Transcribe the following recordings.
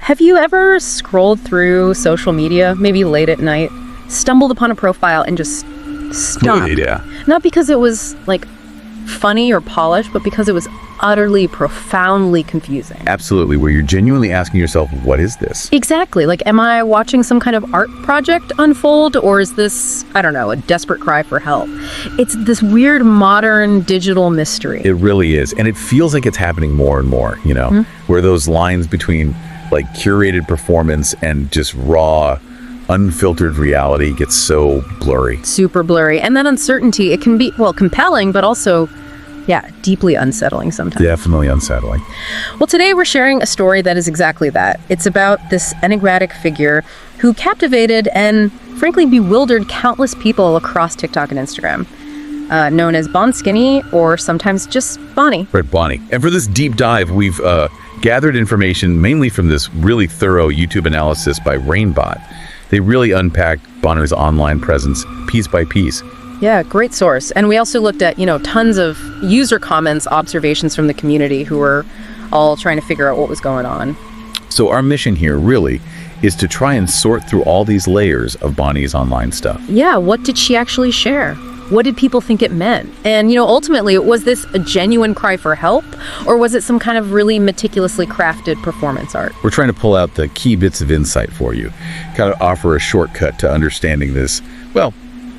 Have you ever scrolled through social media, maybe late at night, stumbled upon a profile and just stopped? Yeah. Not because it was like funny or polished, but because it was utterly, profoundly confusing. Absolutely, where you're genuinely asking yourself, what is this? Exactly. Like, am I watching some kind of art project unfold, or is this, I don't know, a desperate cry for help? It's this weird modern digital mystery. It really is. And it feels like it's happening more and more, where those lines between like curated performance and just raw, unfiltered reality gets so blurry. Super blurry. And that uncertainty, it can be, well, compelling, but also, yeah, deeply unsettling sometimes. Definitely unsettling. Well, today we're sharing a story that is exactly that. It's about this enigmatic figure who captivated and, frankly, bewildered countless people across TikTok and Instagram. Known as Bonskinny, or sometimes just Bonnie. Right, Bonnie. And for this deep dive, we've gathered information mainly from this really thorough YouTube analysis by Rainbot. They really unpacked Bonnie's online presence piece by piece. Yeah, great source. And we also looked at, tons of user comments, observations from the community who were all trying to figure out what was going on. So our mission here really is to try and sort through all these layers of Bonnie's online stuff. Yeah, what did she actually share? What did people think it meant? And, ultimately, was this a genuine cry for help? Or was it some kind of really meticulously crafted performance art? We're trying to pull out the key bits of insight for you, kind of offer a shortcut to understanding this, well,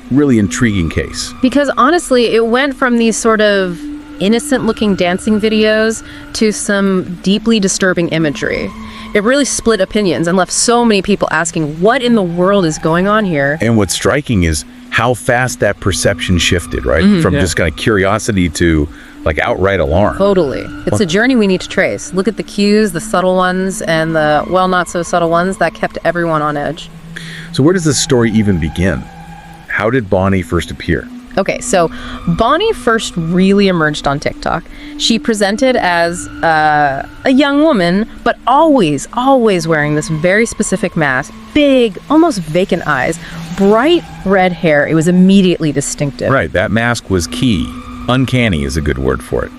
really intriguing case. Because honestly, it went from these sort of innocent-looking dancing videos to some deeply disturbing imagery. It really split opinions and left so many people asking, what in the world is going on here? And what's striking is how fast that perception shifted, right? From just kind of curiosity to like outright alarm. Totally. It's a journey we need to trace. Look at the cues, the subtle ones, and the, well, not so subtle ones that kept everyone on edge. So where does this story even begin? How did Bonnie first appear? Okay, so Bonnie first really emerged on TikTok. She presented as a young woman, but always wearing this very specific mask, big, almost vacant eyes, bright red hair. It was immediately distinctive. Right, that mask was key. Uncanny is a good word for it.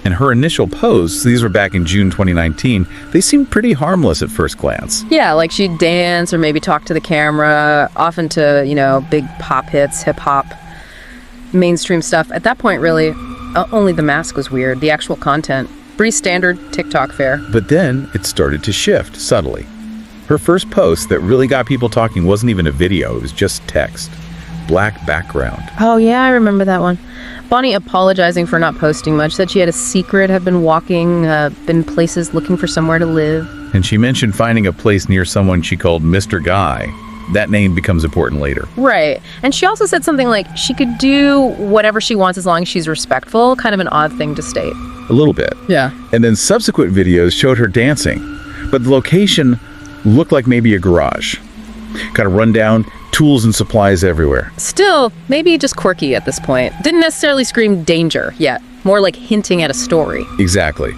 And her initial posts, these were back in June 2019, they seemed pretty harmless at first glance. Yeah, like she'd dance or maybe talk to the camera, often to, big pop hits, hip-hop, mainstream stuff. At that point, really, only the mask was weird. The actual content, pretty standard TikTok fare. But then it started to shift subtly. Her first post that really got people talking wasn't even a video, it was just text. Black background. Oh yeah, I remember that one. Bonnie apologizing for not posting much, said she had a secret, had been walking, been places looking for somewhere to live. And she mentioned finding a place near someone she called Mr. Guy. That name becomes important later. Right. And she also said something like she could do whatever she wants as long as she's respectful. Kind of an odd thing to state. A little bit. Yeah. And then subsequent videos showed her dancing. But the location looked like maybe a garage. Kind of run down, tools and supplies everywhere. Still, maybe just quirky at this point. Didn't necessarily scream danger yet. More like hinting at a story. Exactly.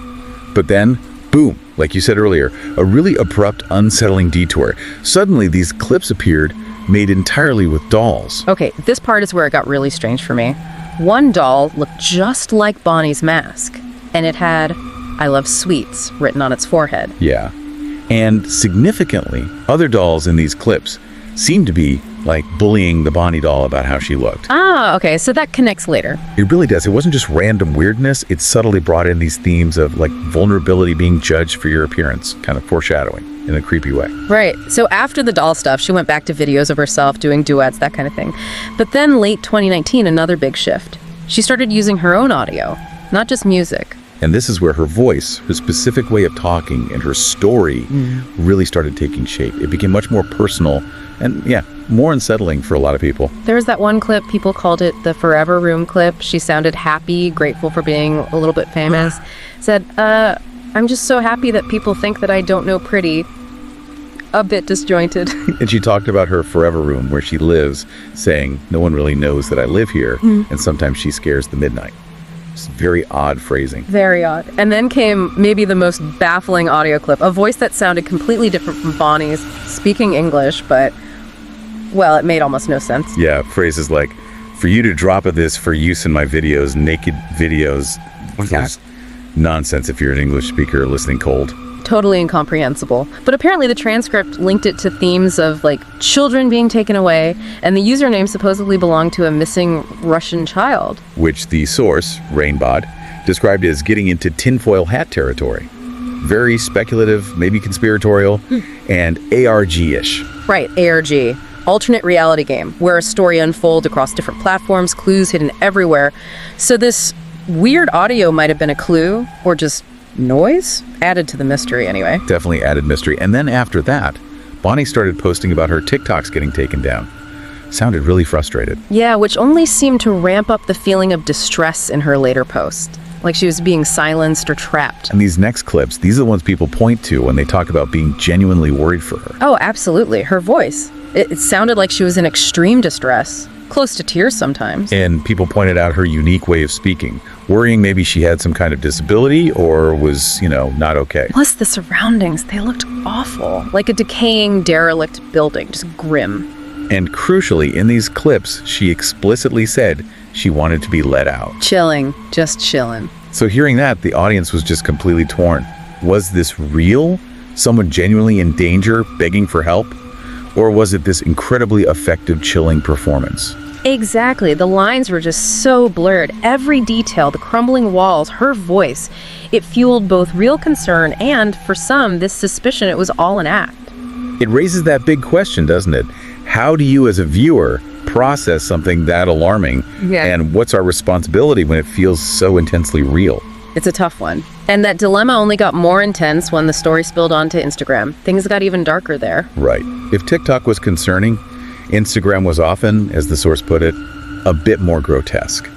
But then, boom, like you said earlier, a really abrupt, unsettling detour. Suddenly, these clips appeared, made entirely with dolls. Okay, this part is where it got really strange for me. One doll looked just like Bonnie's mask, and it had, "I love sweets," written on its forehead. Yeah. And significantly, other dolls in these clips seemed to be, like, bullying the Bonnie doll about how she looked. Ah, okay, so that connects later. It really does. It wasn't just random weirdness. It subtly brought in these themes of, like, vulnerability being judged for your appearance, kind of foreshadowing in a creepy way. Right. So after the doll stuff, she went back to videos of herself doing duets, that kind of thing. But then late 2019, another big shift. She started using her own audio, not just music. And this is where her voice, her specific way of talking, and her story really started taking shape. It became much more personal and, yeah, more unsettling for a lot of people. There was that one clip, people called it the Forever Room clip. She sounded happy, grateful for being a little bit famous. Said, I'm just so happy that people think that I don't know pretty. A bit disjointed. And she talked about her forever room where she lives, saying, no one really knows that I live here, and sometimes she scares the midnight. It's very odd phrasing. Very odd. And then came maybe the most baffling audio clip, a voice that sounded completely different from Bonnie's, speaking English, but, well, it made almost no sense. Yeah, phrases like, for you to drop this for use in my videos, naked videos. Nonsense if you're an English speaker listening cold. Totally incomprehensible. But apparently the transcript linked it to themes of, like, children being taken away, and the username supposedly belonged to a missing Russian child. Which the source, Rainbot, described as getting into tinfoil hat territory. Very speculative, maybe conspiratorial, and ARG-ish. Right, ARG. Alternate reality game, where a story unfolds across different platforms, clues hidden everywhere. So this weird audio might have been a clue, or just noise? Added to the mystery, anyway. Definitely added mystery. And then after that, Bonnie started posting about her TikToks getting taken down. Sounded really frustrated. Yeah, which only seemed to ramp up the feeling of distress in her later post. Like she was being silenced or trapped. And these next clips, these are the ones people point to when they talk about being genuinely worried for her. Oh, absolutely. Her voice. It sounded like she was in extreme distress, close to tears sometimes. And people pointed out her unique way of speaking, worrying maybe she had some kind of disability or was, not okay. Plus the surroundings, they looked awful. Like a decaying, derelict building, just grim. And crucially, in these clips, she explicitly said she wanted to be let out. Chilling, just chilling. So hearing that, the audience was just completely torn. Was this real? Someone genuinely in danger, begging for help? Or was it this incredibly effective, chilling performance? Exactly. The lines were just so blurred. Every detail, the crumbling walls, her voice, it fueled both real concern and, for some, this suspicion it was all an act. It raises that big question, doesn't it? How do you, as a viewer, process something that alarming? Yeah. And what's our responsibility when it feels so intensely real? It's a tough one. And that dilemma only got more intense when the story spilled onto Instagram. Things got even darker there. Right. If TikTok was concerning, Instagram was often, as the source put it, a bit more grotesque.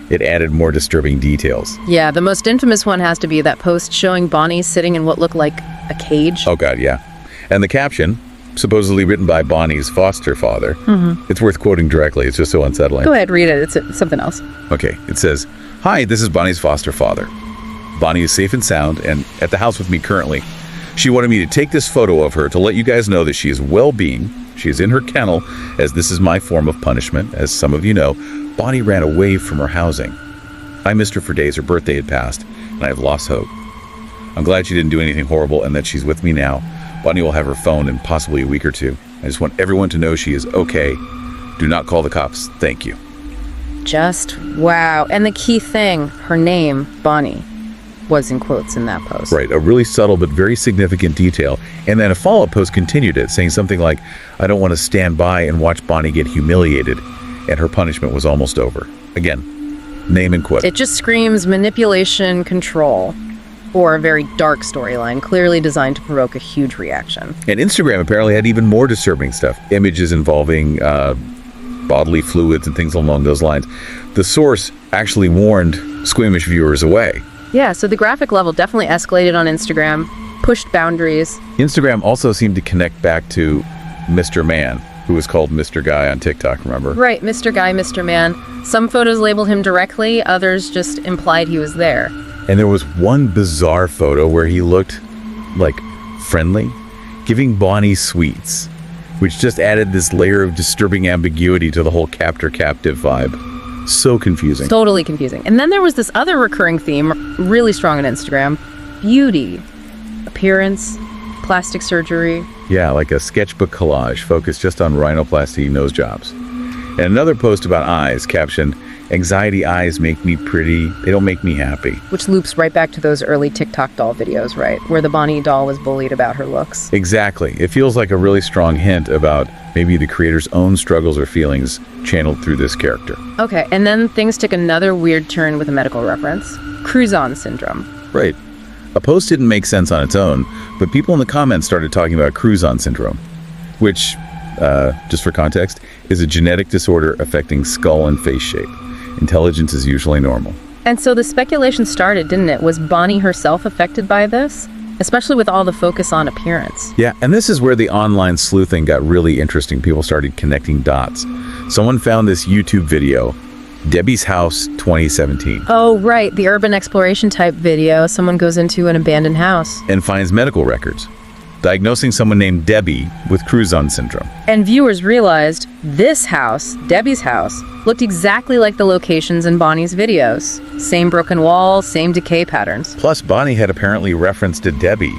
It added more disturbing details. Yeah, the most infamous one has to be that post showing Bonnie sitting in what looked like a cage. Oh, God, yeah. And the caption, supposedly written by Bonnie's foster father, it's worth quoting directly. It's just so unsettling. Go ahead, read it. It's something else. Okay, it says, "Hi, this is Bonnie's foster father. Bonnie is safe and sound and at the house with me currently. She wanted me to take this photo of her to let you guys know that she is well-being. She is in her kennel, as this is my form of punishment. As some of you know, Bonnie ran away from her housing. I missed her for days. Her birthday had passed, and I have lost hope. I'm glad she didn't do anything horrible and that she's with me now. Bonnie will have her phone in possibly a week or two. I just want everyone to know she is okay. Do not call the cops. Thank you." Just wow. And the key thing, her name, Bonnie, was in quotes in that post. Right, a really subtle but very significant detail. And then a follow-up post continued it, saying something like, "I don't want to stand by and watch Bonnie get humiliated," and her punishment was almost over. Again, name and quote. It just screams manipulation, control, or a very dark storyline, clearly designed to provoke a huge reaction. And Instagram apparently had even more disturbing stuff. Images involving bodily fluids and things along those lines. The source actually warned squeamish viewers away. Yeah, so the graphic level definitely escalated on Instagram, pushed boundaries. Instagram also seemed to connect back to Mr. Man, who was called Mr. Guy on TikTok, remember? Right, Mr. Guy, Mr. Man. Some photos labeled him directly, others just implied he was there. And there was one bizarre photo where he looked, like, friendly, giving Bonnie sweets, which just added this layer of disturbing ambiguity to the whole captor-captive vibe. So confusing. Totally confusing. And then there was this other recurring theme, really strong on Instagram: beauty, appearance, plastic surgery. Yeah, like a sketchbook collage focused just on rhinoplasty nose jobs. And another post about eyes, captioned, "Anxiety eyes make me pretty, they don't make me happy." Which loops right back to those early TikTok doll videos, right? Where the Bonnie doll was bullied about her looks. Exactly. It feels like a really strong hint about maybe the creator's own struggles or feelings channeled through this character. Okay, and then things took another weird turn with a medical reference. Cruzon syndrome. Right. A post didn't make sense on its own, but people in the comments started talking about Cruzon syndrome, which, just for context, is a genetic disorder affecting skull and face shape. Intelligence is usually normal. And so the speculation started, didn't it? Was Bonnie herself affected by this? Especially with all the focus on appearance. Yeah, and this is where the online sleuthing got really interesting. People started connecting dots. Someone found this YouTube video, Debbie's House 2017. Oh, right, the urban exploration type video. Someone goes into an abandoned house. And finds medical records, diagnosing someone named Debbie with Cruzon syndrome. And viewers realized this house, Debbie's house, looked exactly like the locations in Bonnie's videos. Same broken walls, same decay patterns. Plus, Bonnie had apparently referenced to Debbie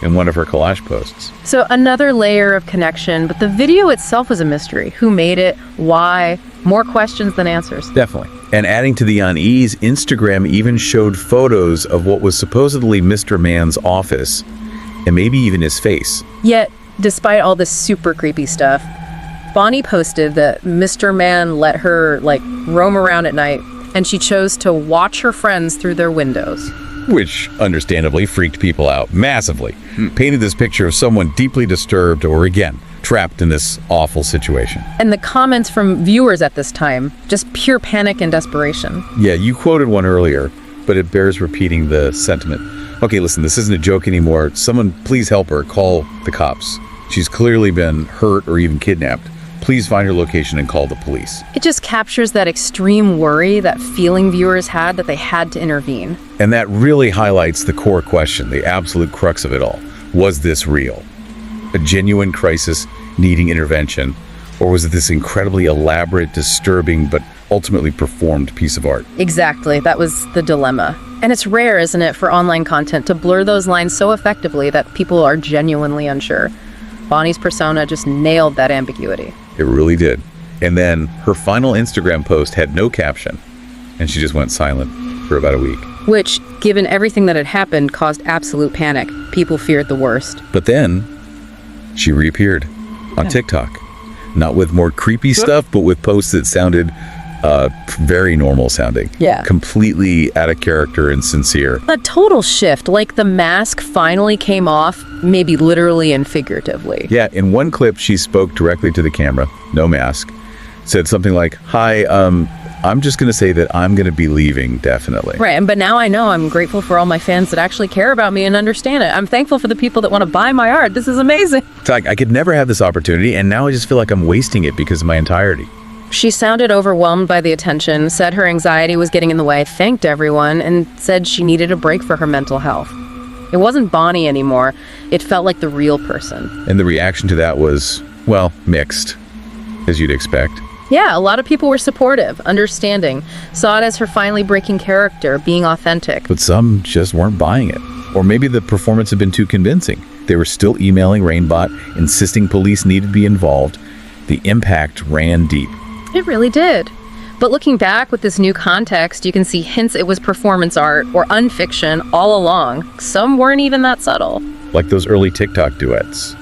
in one of her collage posts. So another layer of connection, but the video itself was a mystery. Who made it? Why? More questions than answers. Definitely. And adding to the unease, Instagram even showed photos of what was supposedly Mr. Man's office, and maybe even his face. Yet, despite all this super creepy stuff, Bonnie posted that Mr. Man let her, roam around at night, and she chose to watch her friends through their windows. Which, understandably, freaked people out massively. Painted this picture of someone deeply disturbed or, again, trapped in this awful situation. And the comments from viewers at this time, just pure panic and desperation. Yeah, you quoted one earlier, but it bears repeating the sentiment. Okay, listen, this isn't a joke anymore. Someone please help her. Call the cops. She's clearly been hurt or even kidnapped. Please find her location and call the police. It just captures that extreme worry, that feeling viewers had that they had to intervene. And that really highlights the core question, the absolute crux of it all. Was this real? A genuine crisis needing intervention? Or was it this incredibly elaborate, disturbing, but ultimately performed piece of art? Exactly. That was the dilemma. And it's rare, isn't it, for online content to blur those lines so effectively that people are genuinely unsure. Bonnie's persona just nailed that ambiguity. It really did. And then her final Instagram post had no caption, and she just went silent for about a week. Which, given everything that had happened, caused absolute panic. People feared the worst. But then she reappeared on TikTok. Not with more creepy stuff, but with posts that sounded very normal sounding. Yeah. Completely out of character and sincere. A total shift, like the mask finally came off, maybe literally and figuratively. Yeah, in one clip, she spoke directly to the camera, no mask, said something like, "Hi, I'm just going to say that I'm going to be leaving, definitely." Right, but now I know I'm grateful for all my fans that actually care about me and understand it. I'm thankful for the people that want to buy my art. This is amazing. It's like, I could never have this opportunity, and now I just feel like I'm wasting it because of my entirety. She sounded overwhelmed by the attention, said her anxiety was getting in the way, thanked everyone, and said she needed a break for her mental health. It wasn't Bonnie anymore. It felt like the real person. And the reaction to that was, well, mixed, as you'd expect. Yeah, a lot of people were supportive, understanding, saw it as her finally breaking character, being authentic. But some just weren't buying it. Or maybe the performance had been too convincing. They were still emailing Rainbot, insisting police needed to be involved. The impact ran deep. It really did. But looking back with this new context, you can see hints it was performance art or unfiction all along. Some weren't even that subtle. Like those early TikTok duets.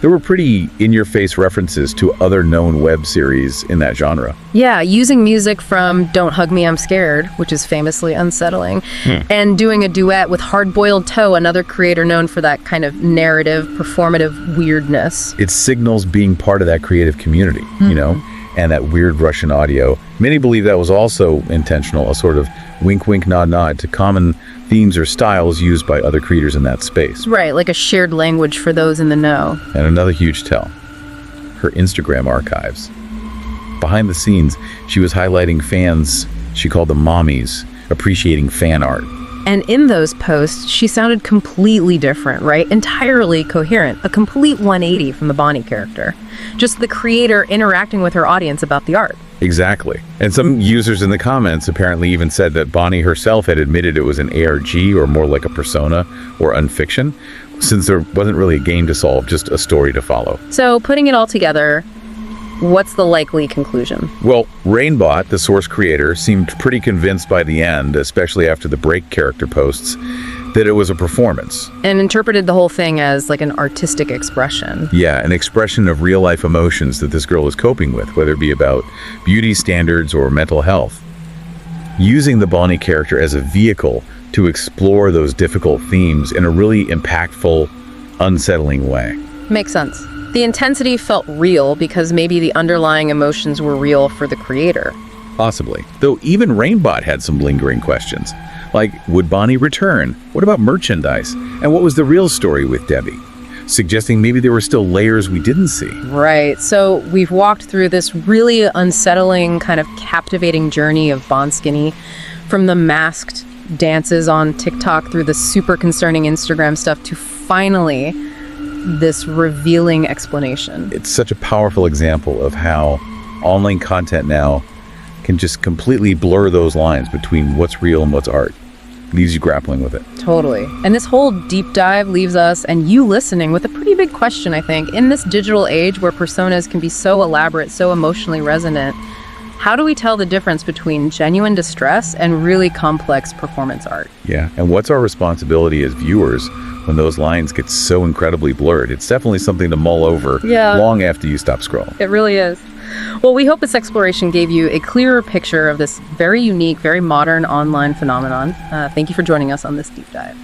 There were pretty in-your-face references to other known web series in that genre. Yeah, using music from Don't Hug Me, I'm Scared, which is famously unsettling, and doing a duet with Hard-Boiled Toe, another creator known for that kind of narrative, performative weirdness. It signals being part of that creative community, you know, and that weird Russian audio. Many believe that was also intentional, a sort of wink-wink, nod-nod to common themes or styles used by other creators in that space. Right, like a shared language for those in the know. And another huge tell, her Instagram archives. Behind the scenes, she was highlighting fans she called them mommies, appreciating fan art. And in those posts, she sounded completely different, right? Entirely coherent, a complete 180 from the Bonnie character. Just the creator interacting with her audience about the art. Exactly. And some users in the comments apparently even said that Bonnie herself had admitted it was an ARG or more like a persona or unfiction, since there wasn't really a game to solve, just a story to follow. So putting it all together, what's the likely conclusion? Well, Rainbot, the source creator, seemed pretty convinced by the end, especially after the break character posts, that it was a performance. And interpreted the whole thing as like an artistic expression. Yeah, an expression of real-life emotions that this girl is coping with, whether it be about beauty standards or mental health. Using the Bonnie character as a vehicle to explore those difficult themes in a really impactful, unsettling way. Makes sense. The intensity felt real because maybe the underlying emotions were real for the creator. Possibly. Though even Rainbot had some lingering questions. Like, would Bonnie return? What about merchandise? And what was the real story with Debbie? Suggesting maybe there were still layers we didn't see. Right. So we've walked through this really unsettling, kind of captivating journey of Bonskinny, from the masked dances on TikTok through the super concerning Instagram stuff to finally this revealing explanation. It's such a powerful example of how online content now can just completely blur those lines between what's real and what's art. Leaves you grappling with it. Totally. And this whole deep dive leaves us and you listening with a pretty big question, I think. In this digital age where personas can be so elaborate, so emotionally resonant, how do we tell the difference between genuine distress and really complex performance art? Yeah, and what's our responsibility as viewers when those lines get so incredibly blurred? It's definitely something to mull over long after you stop scrolling. It really is. Well, we hope this exploration gave you a clearer picture of this very unique, very modern online phenomenon. Thank you for joining us on this deep dive.